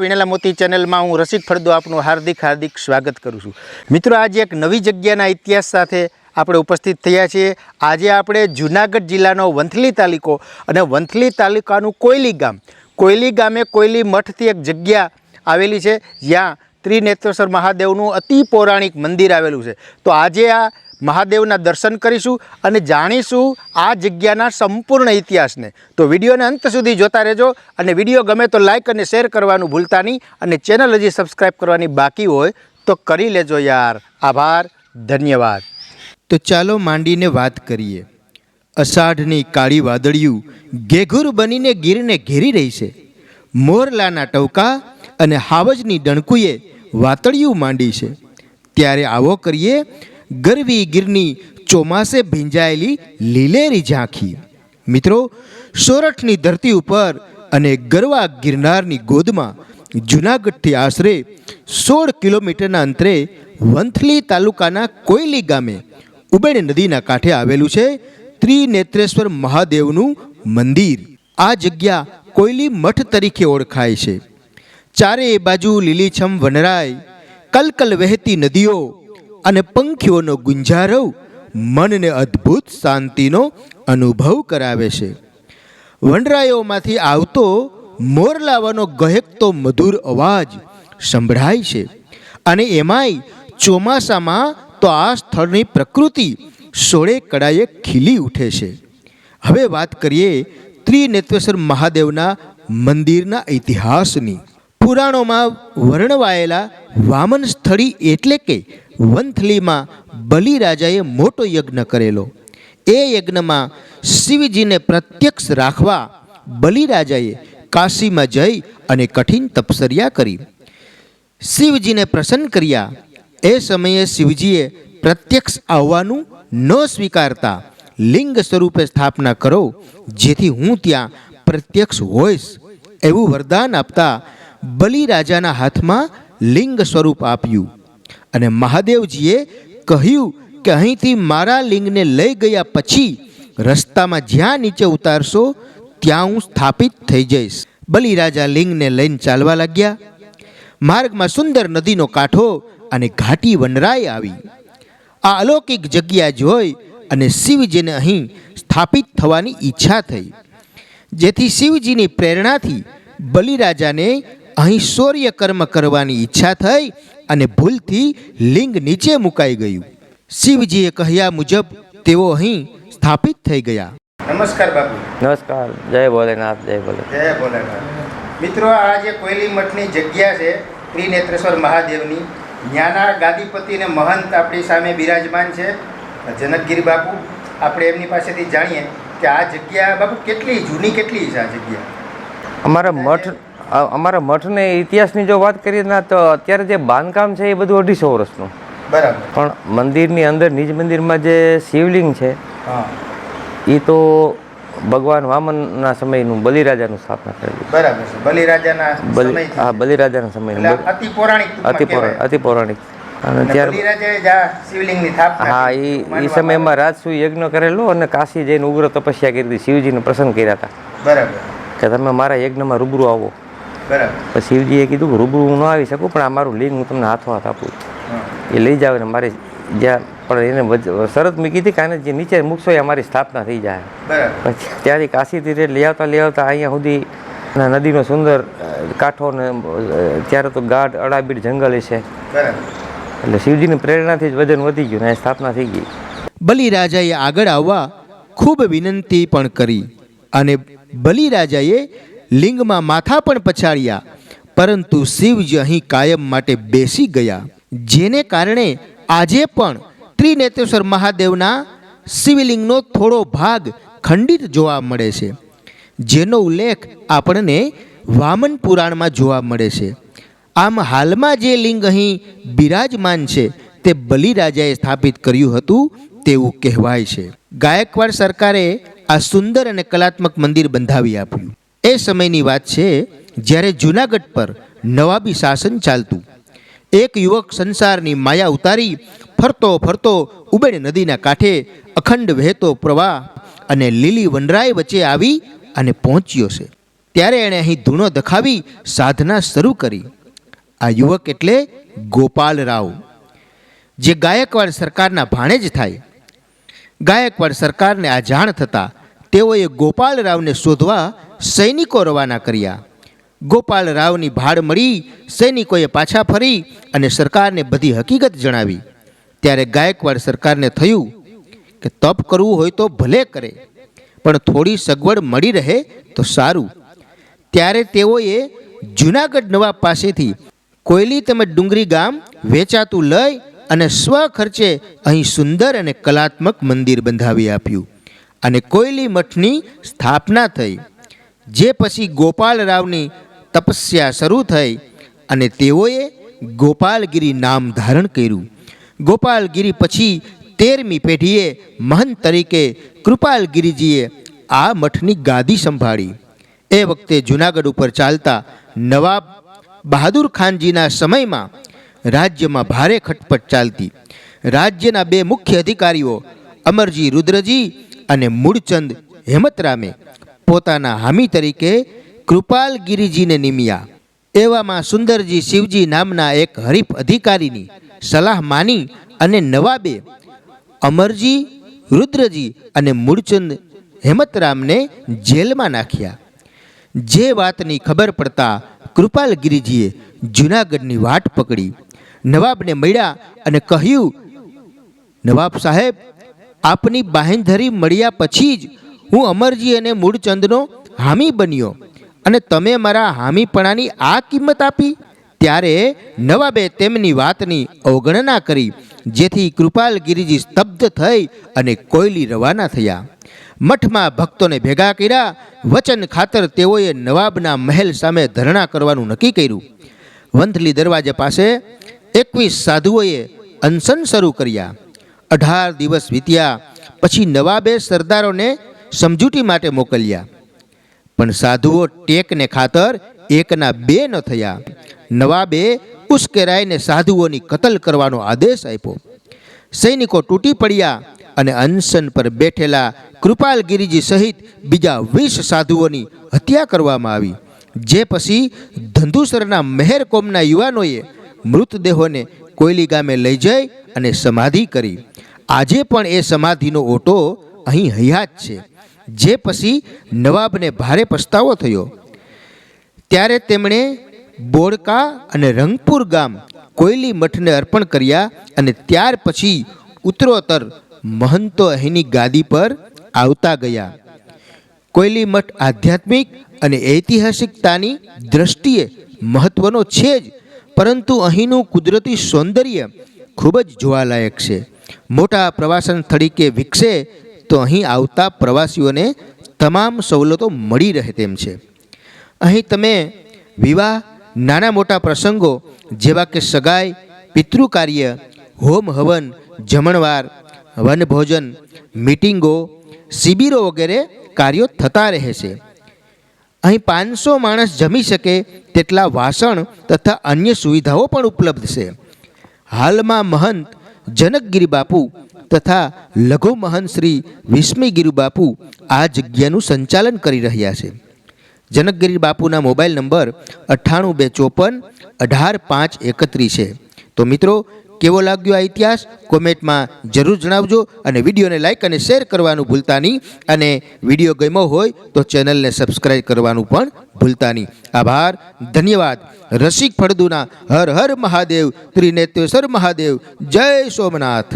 વીણેલા મોતી ચેનલમાં હું રસિક ફળદો આપનું હાર્દિક સ્વાગત કરું છું। મિત્રો, આજે એક નવી જગ્યાના ઇતિહાસ સાથે આપણે ઉપસ્થિત થયા છીએ। આજે આપણે જૂનાગઢ જિલ્લાનો વંથલી તાલુકો અને વંથલી તાલુકાનું કોયલી ગામે કોયલી મઠથી એક જગ્યા આવેલી છે, જ્યાં ત્રિનેત્રેશ્વર મહાદેવનું અતિ પૌરાણિક મંદિર આવેલું છે। તો આજે આ મહાદેવના દર્શન કરીશું અને જાણીશું આ જગ્યાના સંપૂર્ણ ઇતિહાસને। તો વિડીયોને અંત સુધી જોતા રહેજો અને વિડીયો ગમે તો લાઇક અને શેર કરવાનું ભૂલતા નહીં અને ચેનલ હજી સબસ્ક્રાઈબ કરવાની બાકી હોય તો કરી લેજો યાર। આભાર, ધન્યવાદ। તો ચાલો માંડીને વાત કરીએ। અષાઢની કાળી વાદળિયું ઘેઘુર બનીને ગીરને ઘેરી રહી છે। મોરલાના ટવકા અને હાવજની ડણકુએ વાતળિયું માંડી છે। ત્યારે આવો કરીએ ગરવી ગીરની ચોમાસે ભીંજાયેલી લીલેરી ઝાંખી। મિત્રો, સોરઠની ધરતી ઉપર અને ગરવા ગિરનારની ગોદમાં જૂનાગઢથી આશરે 16 કિલોમીટરના અંતરે વંથલી તાલુકાના કોયલી ગામે ઉબેણ નદીના કાંઠે આવેલું છે ત્રિનેત્રેશ્વર મહાદેવનું મંદિર। આ જગ્યા કોયલી મઠ તરીકે ઓળખાય છે। ચારે બાજુ લીલીછમ વનરાય, કલકલ વહેતી નદીઓ અને પંખીઓનો ગુંજારવ મનને અદ્ભુત શાંતિનો અનુભવ કરાવે છે। વનરાયોમાંથી આવતો મોરલાવાનો ગહેકતો મધુર અવાજ સંભળાય છે અને એમાંય ચોમાસામાં તો આ સ્થળની પ્રકૃતિ સોળે કળાએ ખીલી ઉઠે છે। હવે વાત કરીએ ત્રિનેત્રેશ્વર મહાદેવના મંદિરના ઇતિહાસની। પુરાણોમાં વર્ણવાયેલા વામન સ્થળી એટલે કે વંથલીમાં બલિરાજાએ મોટો યજ્ઞ કરેલો। એ યજ્ઞમાં શિવજીને પ્રત્યક્ષ રાખવા બલિરાજાએ કાશીમાં જઈ અને કઠિન તપશ્ચર્યા કરી, શિવજીને પ્રસન્ન કર્યા। એ સમયે શિવજીએ પ્રત્યક્ષ આવવાનું ન સ્વીકારતા લિંગ સ્વરૂપે સ્થાપના કરો, જેથી હું ત્યાં પ્રત્યક્ષ હોઈશ એવું વરદાન આપતા બલિરાજાના હાથમાં લિંગ સ્વરૂપ આપ્યું અને મહાદેવજીએ કહ્યું કે અહીંથી મારા લિંગને લઈ ગયા પછી રસ્તામાં જ્યાં નીચે ઉતારશો ત્યાં હું સ્થાપિત થઈ જઈશ। બલિરાજા લિંગને લઈને ચાલવા લાગ્યા। માર્ગમાં સુંદર નદીનો કાંઠો અને ઘાટી વનરાય આવી। આ અલૌકિક જગ્યા જોઈ અને શિવજીને અહીં સ્થાપિત થવાની ઈચ્છા થઈ, જેથી શિવજીની પ્રેરણાથી બલિરાજાને અહીં શૌર્ય કર્મ કરવાની ઈચ્છા થઈ અને ભૂલથી લિંગ નીચે મુકાઈ ગયું। શિવજીએ કહ્યા મુજબ તેઓ અહીં સ્થાપિત થઈ ગયા। નમસ્કાર બાપુ। નમસ્કાર। જય ભોલેનાથ, જય ભોલેનાથ। મિત્રો, આ જે કોયલી મઠની જગ્યા છે ત્રિનેત્રેશ્વર મહાદેવની, ન્યાના ગાદીપતિ અને મહંત આપણી સામે બિરાજમાન છે જનકગીરી બાપુ। આપણે એમની પાસેથી જાણીએ કે આ જગ્યા બાપુ કેટલી જૂની કેટલી છે આ જગ્યા? અમારા મઠને ઇતિહાસની જો વાત કરીએ ને તો અત્યારે જે બાંધકામ છે એ બધું 250 વર્ષનું, બરાબર। પણ મંદિરની અંદર નિજ મંદિરમાં જે શિવલિંગ છે એ તો ભગવાન વામનના સમયનું બલિરાજાનું સ્થાપના કરેલું, બરાબર છે। બલિરાજાના સમયનું અતિ પૌરાણિક અને ત્યારે હા એ સમયમાં રાજસૂય યજ્ઞ કરેલો અને કાશી જઈને ઉગ્ર તપસ્યા કરી હતી, શિવજીને પ્રસન્ન કર્યા હતા, બરાબર, કે તમે મારા યજ્ઞમાં રૂબરૂ આવો। બરાબર। પછી શિવજીએ કીધું કે રૂબરૂ હું ન આવી શકું, પણ આ મારું લિંગ હું તમને હાથો હાથ આપું, એ લઈ જાવ ને મારે જ્યાં પણ એને શરત મૂકી હતી કે આને જે નીચે મૂકશો એ અમારી સ્થાપના થઈ જાય। પછી ત્યાંથી કાશીથી લઈ આવતા અહીંયા સુધી નદીનો સુંદર કાંઠો ને ત્યારે તો ગાઢ અડાબીડ જંગલ છે, એટલે શિવજીની પ્રેરણાથી જ વજન વધી ગયું ને સ્થાપના થઈ ગઈ। બલિરાજાએ આગળ આવવા ખૂબ વિનંતી પણ કરી અને બલિરાજાએ લિંગમાં માથા પણ પછાડ્યા, પરંતુ શિવજી અહીં કાયમ માટે બેસી ગયા, જેને કારણે આજે પણ ત્રિનેત્રેશ્વર મહાદેવના શિવલિંગનો થોડો ભાગ ખંડિત જોવા મળે છે, જેનો ઉલ્લેખ આપણને વામન પુરાણમાં જોવા મળે છે। આમ હાલમાં જે લિંગ અહીં બિરાજમાન છે તે બલિરાજાએ સ્થાપિત કર્યું હતું તેવું કહેવાય છે। ગાયકવાડ સરકારે આ સુંદર અને કલાત્મક મંદિર બંધાવી આપ્યું। એ સમયની વાત છે જ્યારે જૂનાગઢ પર નવાબી શાસન ચાલતું। એક યુવક સંસારની માયા ઉતારી ફરતો ઉબેણ નદીના કાંઠે અખંડ વહેતો પ્રવાહ અને લીલી વનરાય વચ્ચે આવી અને પહોંચ્યો છે। ત્યારે એણે અહીં ધૂણો દખાવી સાધના શરૂ કરી. આ યુવક એટલે ગોપાલરાવ, જે ગાયકવાડ સરકારના ભાણેજ થાય. ગાયકવાડ સરકારને આ જાણ થતાં તેઓએ ગોપાલરાવને શોધવા સૈનિકો રવાના કર્યા. ગોપાલરાવની ભાડ મળી સૈનિકોએ પાછા ફરી અને સરકારને બધી હકીકત જણાવી. ત્યારે ગાયકવાડ સરકારને થયું કે તપ કરવું હોય તો ભલે કરે, પણ થોડી સગવડ મળી રહે તો સારું. ત્યારે તેઓએ જૂનાગઢ નવાબ પાસેથી કોયલી તેમજ ડુંગરી ગામ વેચાતું લઈ અને સ્વખર્ચે અહીં સુંદર અને કલાત્મક મંદિર બંધાવી આપ્યું અને કોયલી મઠની સ્થાપના થઈ. જે પછી ગોપાલરાવની તપસ્યા શરૂ થઈ અને તેઓએ ગોપાલગીરી નામ ધારણ કર્યું. ગોપાલગીરી પછી 13મી પેઢીએ મહંત તરીકે કૃપાલગીરીજીએ આ મઠની ગાદી સંભાળી. એ વખતે જૂનાગઢ ઉપર ચાલતા નવાબ બહાદુર ખાનજીના સમયમાં રાજ્યમાં ભારે ખટપટ ચાલતી. રાજ્યના 2 મુખ્ય અધિકારીઓ અમરજી રુદ્રજી અને મૂળચંદ હેમતરામે પોતાના હામી તરીકે કૃપાલગીરીજીને નિમ્યા. એવામાં સુંદરજી શિવજી નામના એક હરીફ અધિકારીની સલાહ માની અને નવાબે અમરજી રુદ્રજી અને મૂળચંદ હેમતરામને જેલમાં નાખ્યા. જે વાતની ખબર પડતા કૃપાલગીરીજીએ જૂનાગઢની વાટ પકડી નવાબને મળ્યા અને કહ્યું, નવાબ સાહેબ, આપની બાંહેધરી મળ્યા પછી જ હું અમરજી અને મૂળચંદનો હામી બન્યો અને તમે મારા હામીપણાની આ કિંમત આપી. ત્યારે નવાબે તેમની વાતની અવગણના કરી, જેથી કૃપાલગીરીજી સ્તબ્ધ થઈ અને કોયલી રવાના થયા. મઠમાં ભક્તોને ભેગા કર્યા. વચન ખાતર તેઓએ નવાબના મહેલ સામે ધરણા કરવાનું નક્કી કર્યું. વંથલી દરવાજા પાસે 21 સાધુઓએ અનશન શરૂ કર્યા. 18 દિવસ વીત્યા પછી નવાબે સરદારોને સમજૂતી માટે મોકલ્યા, પણ સાધુઓ ટેકને ખાતર 1ના 2 ન થયા. નવાબે ઉશ્કેરાઈને સાધુઓની કતલ કરવાનો આદેશ આપ્યો. સૈનિકો તૂટી પડ્યા અને અનશન પર બેઠેલા કૃપાલગીરીજી સહિત બીજા 20 સાધુઓની હત્યા કરવામાં આવી. જે પછી ધંધુસરના મહેર કોમના યુવાનોએ મૃતદેહોને કોયલી ગામે લઈ જઈ અને સમાધિ કરી. આજે પણ એ સમાધિનો ઓટો અહીં હયાત છે. જે પછી નવાબને ભારે પસ્તાવો થયો. ત્યારે તેમણે બોડકા અને રંગપુર ગામ કોયલી મઠને અર્પણ કર્યા અને ત્યાર પછી ઉત્તરોત્તર મહંતો અહીંની ગાદી પર આવતા ગયા. કોયલી મઠ આધ્યાત્મિક અને ઐતિહાસિકતાની દ્રષ્ટિએ મહત્વનો છે જ, પરંતુ અહીંનું કુદરતી સૌંદર્ય ખૂબ જ જોવાલાયક છે. મોટા પ્રવાસન તરીકે વિકસે તો અહીં આવતા પ્રવાસીઓને તમામ સવલતો મળી રહે તેમ છે. અહીં તમે વિવાહ, નાના મોટા પ્રસંગો જેવા કે સગાઈ, પિતૃકાર્ય, હોમ હવન, જમણવાર, વનભોજન, મીટિંગો, શિબિરો વગેરે કાર્યો થતા રહે છે. અહીં 500 માણસ જમી શકે તેટલા વાસણ તથા અન્ય સુવિધાઓ પણ ઉપલબ્ધ છે. હાલમાં મહંત જનકગીરી બાપુ તથા લઘુ મહંત શ્રી વિસ્મયગીરી બાપુ આ જગ્યાનું સંચાલન કરી રહ્યા છે. જનકગીરી બાપુના મોબાઈલ નંબર 9824518531 છે. તો મિત્રો, કેવો લાગ્યો આ ઇતિહાસ કોમેન્ટમાં જરૂર જણાવજો અને વિડીયોને લાઈક અને શેર કરવાનું ભૂલતા નહીં. અને વિડીયો ગમ્યો હોય તો ચેનલને સબસ્ક્રાઈબ કરવાનું પણ ભૂલતા નહીં. આભાર, ધન્યવાદ. રસિક ફળદુના હર હર મહાદેવ, ત્રિનેત્રેશ્વર મહાદેવ, જય સોમનાથ.